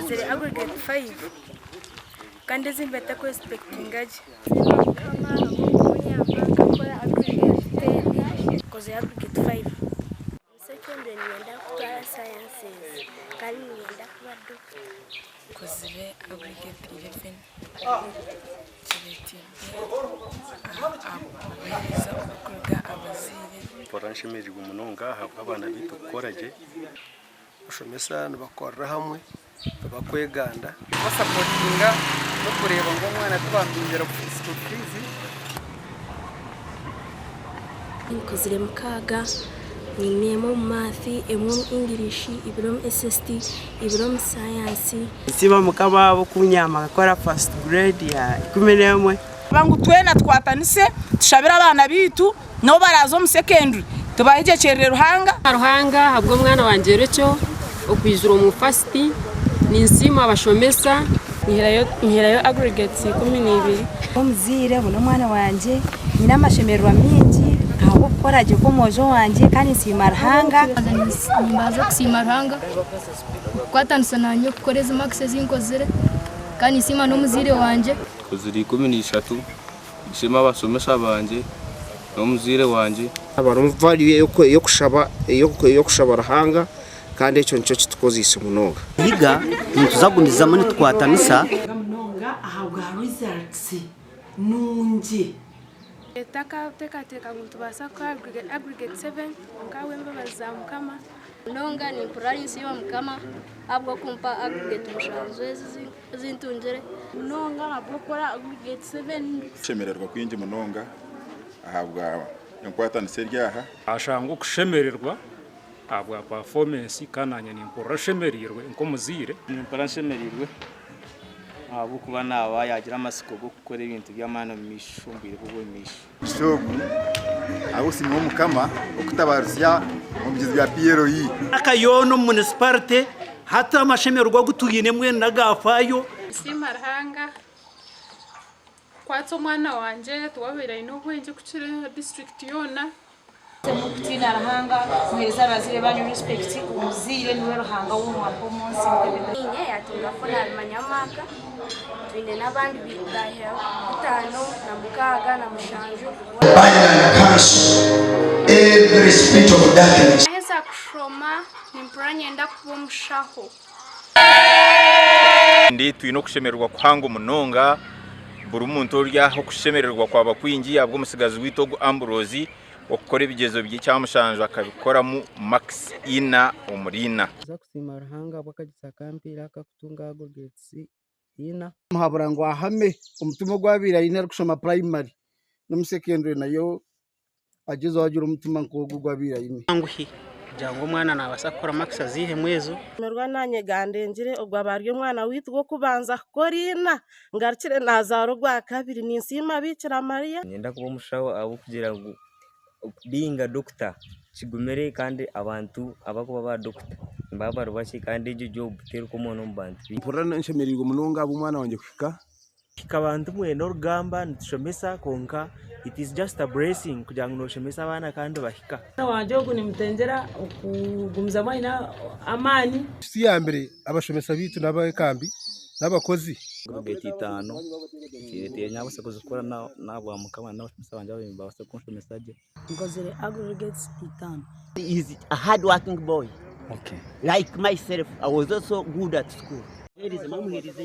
nkozere aggregate 5 kandi zimbeta ko expecting aje kama akora aggregate 10 koze aggregate 5 secondary nienda kutwara sciences kandi nienda kuba doctor kozere aggregate 11 Amashemererwa umunonga habwa abana bitu koraje ushomesa nibakora hamwe bakweganda basapotinga no kureba ngo umwana tubambingira school fees inkozire mukaga nimemo math emu English ibrom SST ibrom science siba mukababo kunyama akora first grade ya 11 bangu twena twatanise tushabira abana bitu no barazo mu secondary tubaje cerere ruhanga habwo mwana wanje recyo okwizura mu first ninsima abashomesa iherayo aggregates 12 omuzire buno mwana wanje nyina amashemererwa mingi abo koraje ko mojo wanje kandi nsima ruhanga nimbaza kusima ruhanga kwatanisa nanyo kukoreza maxes inkozere kandi nsima no muzire wanje kuziri 13 ishema abasomesa banje no muzire wanje abarumvariye yo kushaba ruhanga kandi icyo nicyo kitukozise munonga higa ntuzagundizamo nitwatanisa munonga ahabwa results nunje teka muntu basa ko aggregate 7 ngawe mbabaza mukama munonga ni province yo mukama abwo kumpa aggregate mushanzwe zintungere munonga abwo kora aggregate 7 shemererwa kwinje munonga ahabwa nkwatanise ryaha ashangu kushemererwa abwa performance kananya ni mporashemerirwe nkomuzire ni mporashemerirwe abo kuba naba yagira amasiko go gukora ibintu by'amano mishumbire kugo mishi shogu abo simwo mukama okutabarusya omugizi bya PROI akayono municipality hata amashemererwa gutuyine mwe nagafayo simarhanga kwatso mwana wanje twabera ino kwenje kuchire district yona mukutina ruhanga muhereza bazire banyu respect umuzire niwe ruhanga w'umwako munsi inye yatunga fona manyamaka twine nabandi bigahera kutano na mukaga na mushanju every spirit of darkness esa kushoma nimpuranye nda kuba mushaho ndi twino kushemererwa kwanga munonga buri umuntu urya ho kushemererwa kwaba kwingi abwo musigazi witogo Ambrosi okora ibigezo by'icyamushanjwe akabikora mu max ina umurina za kusima ruhanga bakagisa kampira akakutunga aggregates ina muhabura ngo ahame umutima gwabira ina rukushoma primary no secondary nayo agize wagira umutima ngo gwabira ine nguhi jango mwana nabasakora max azihe mwezo merwa nanye gandengire ogwa baryo mwana witwo kubanza korina ngarikire nazaro gwa kabiri ninsima bikira Maria nyenda kuba mushaho abo kugira ngo binga doctor kigumere kandi abantu abakuba ba doctor mbaba rubaki kandi ijyo butera ko mono mbantu mpurana nshemerirwa munonga abo mwana wanje kika abantu mwe no rugamba ntushomesa konka it is just a blessing kugira ngo noshomesa abana kandi bahika wanje uko nimutendera ukugumza mwana amani si ya mbere abashomesa bitu nabakambi n'abakozi aggregate 5 kirete nyabose kuzukora nabo mukama nawe musabanje abimba base kunshomesa je nkozere aggregates 5 he is a hard working boy okay like myself I was also good at school here is mamu here is